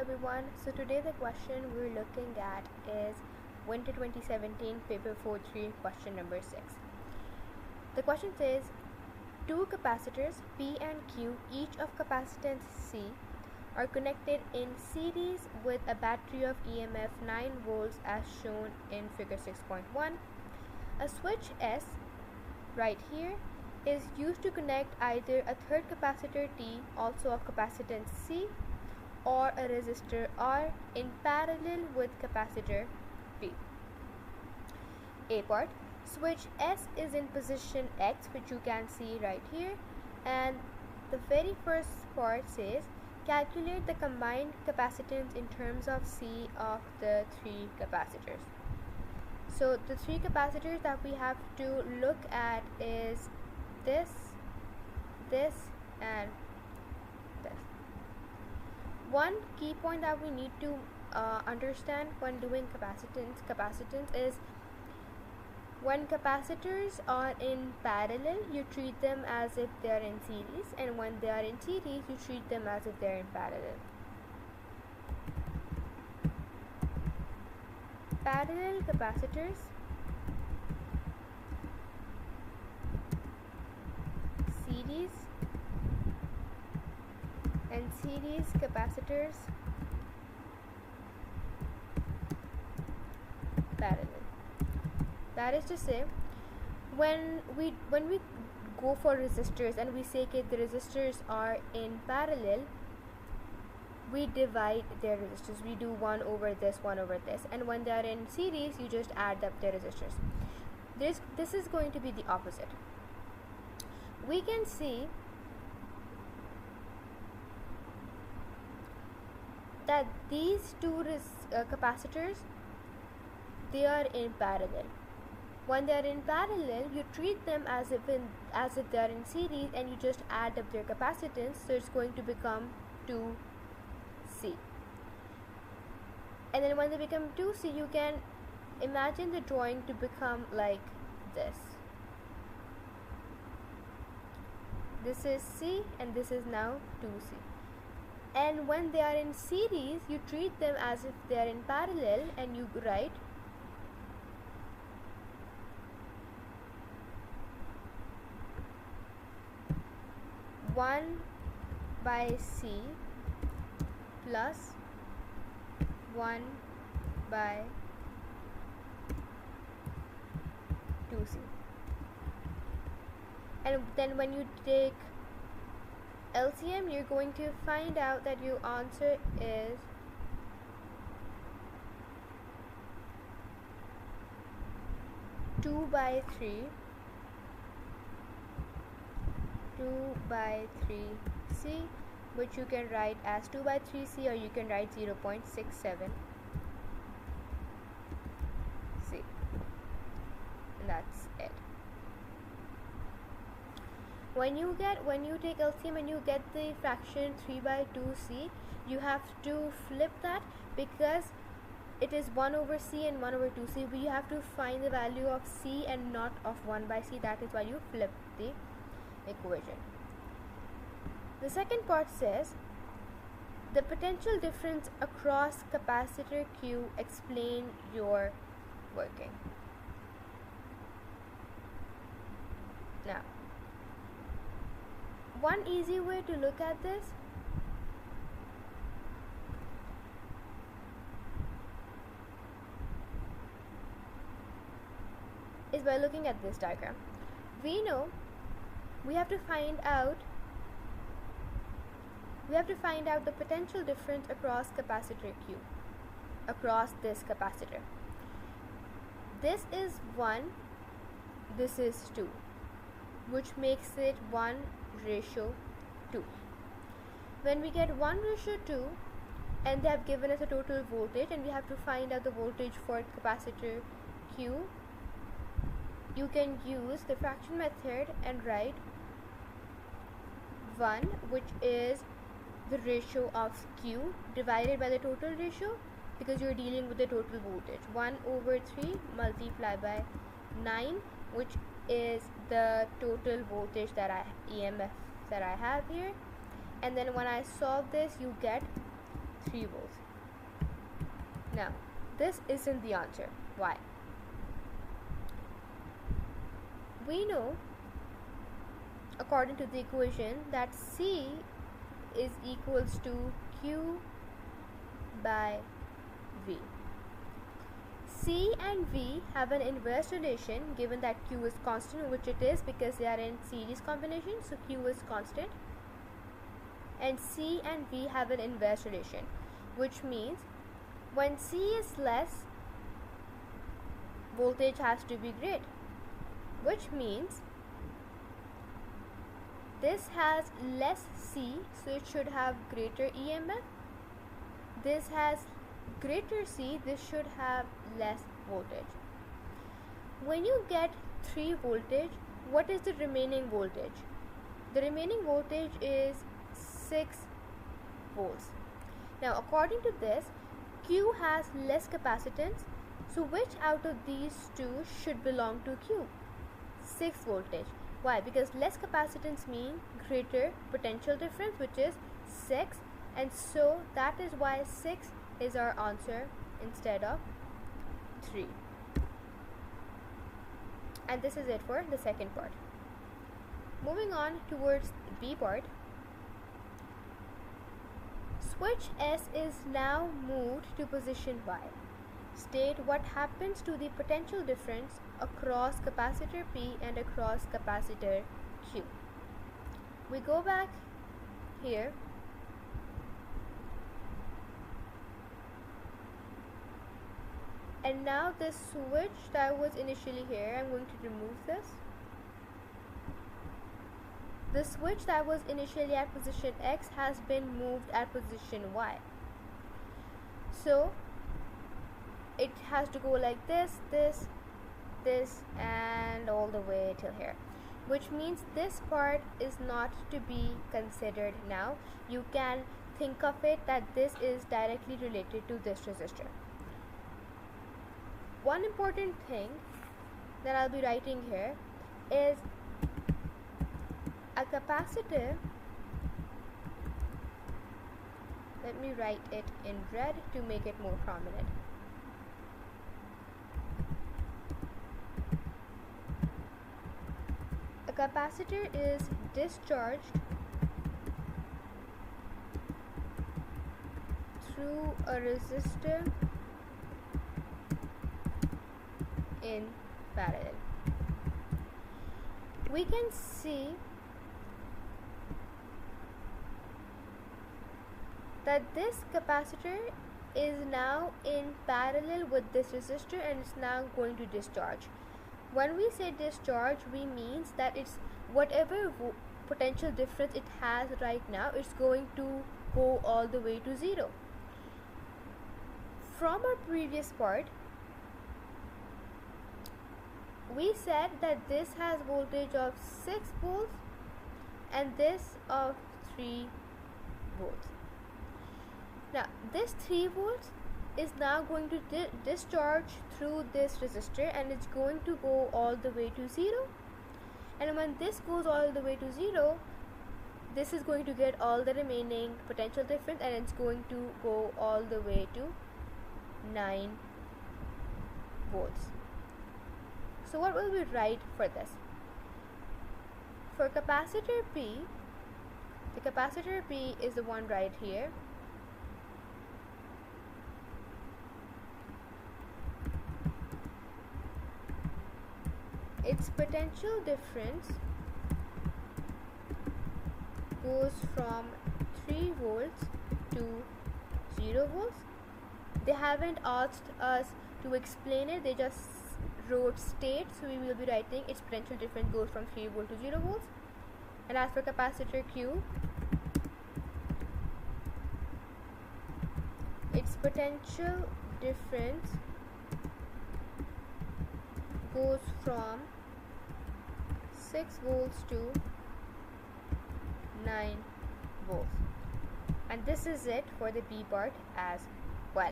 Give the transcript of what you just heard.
everyone. So today the question we're looking at is Winter 2017 Paper 4-3 question number 6. The question says, two capacitors P and Q, each of capacitance C, are connected in series with a battery of EMF 9 volts as shown in figure 6.1. A switch S, right here, is used to connect either a third capacitor T, also of capacitance C, or a resistor R in parallel with capacitor P. A part, switch S is in position X, which you can see right here, and the very first part says calculate the combined capacitance in terms of C of the three capacitors. So the three capacitors that we have to look at is this, and this. One key point that we need to understand when doing capacitance is when capacitors are in parallel, you treat them as if they are in series, and when they are in series, you treat them as if they are in parallel. Parallel capacitors series and series capacitors parallel. That is to say, when we go for resistors and we say that the resistors are in parallel, we divide their resistors. We do 1 over this, 1 over this, and when they are in series, you just add up their resistors. This is going to be the opposite. We can see that these two capacitors, they are in parallel. When they are in parallel, you treat them as if they are in series, and you just add up their capacitance, so it's going to become 2C. And then when they become 2C, you can imagine the drawing to become like this. This is C and this is now 2C. And when they are in series, you treat them as if they are in parallel, and you write one by C plus 1 by 2C. And then when you take LCM, you're going to find out that your answer is 2 by 3 C, which you can write as 2 by 3C, or you can write 0.67 C, and that's it. When you take LCM and you get the fraction 3 by 2C, you have to flip that, because it is 1 over C and 1 over 2C, but you have to find the value of C and not of 1 by C. That is why you flip the equation. The second part says the potential difference across capacitor Q, explain your working. Now, one easy way to look at this is by looking at this diagram. We know we have to find out the potential difference across capacitor Q, across this capacitor. This is 1, this is 2, which makes it 1:2. When we get 1:2, and they have given us a total voltage, and we have to find out the voltage for capacitor Q, you can use the fraction method and write 1, which is the ratio of Q divided by the total ratio, because you're dealing with the total voltage. 1 over 3 multiplied by 9, which is the total voltage EMF that I have here. And then when I solve this, you get 3 volts. Now, this isn't the answer. Why? We know, according to the equation, that C is equals to Q by V. C and V have an inverse relation given that Q is constant, which it is because they are in series combination, so Q is constant. And C and V have an inverse relation, which means when C is less, voltage has to be great, which means this has less C, so it should have greater EMF. This has greater C, this should have less voltage. When you get 3 voltage, what is the remaining voltage? The remaining voltage is 6 volts. Now, according to this, Q has less capacitance, so which out of these two should belong to Q? 6 voltage. Why? Because less capacitance means greater potential difference, which is 6, and so that is why 6 is our answer instead of 3. And this is it for the second part. Moving on towards the B part. Switch S is now moved to position Y. State what happens to the potential difference across capacitor P and across capacitor Q. We go back here. And now this switch that was initially here, I'm going to remove this. The switch that was initially at position X has been moved at position Y. So it has to go like this, this, this, and all the way till here, which means this part is not to be considered now. You can think of it that this is directly related to this resistor. One important thing that I'll be writing here is a capacitor. Let me write it in red to make it more prominent. A capacitor is discharged through a resistor in parallel. We can see that this capacitor is now in parallel with this resistor and it's now going to discharge. When we say discharge, we means that it's whatever potential difference it has right now, it's going to go all the way to 0. From our previous part, we said that this has voltage of 6 volts and this of 3 volts. Now this 3 volts is now going to discharge through this resistor and it's going to go all the way to 0. And when this goes all the way to 0, this is going to get all the remaining potential difference and it's going to go all the way to 9 volts. So what will we write for this? For capacitor P, the capacitor P is the one right here. Its potential difference goes from 3 volts to 0 volts. They haven't asked us to explain it, they just wrote state, so we will be writing its potential difference goes from 3 volts to 0 volts. And as for capacitor Q, its potential difference goes from 6 volts to 9 volts. And this is it for the B part as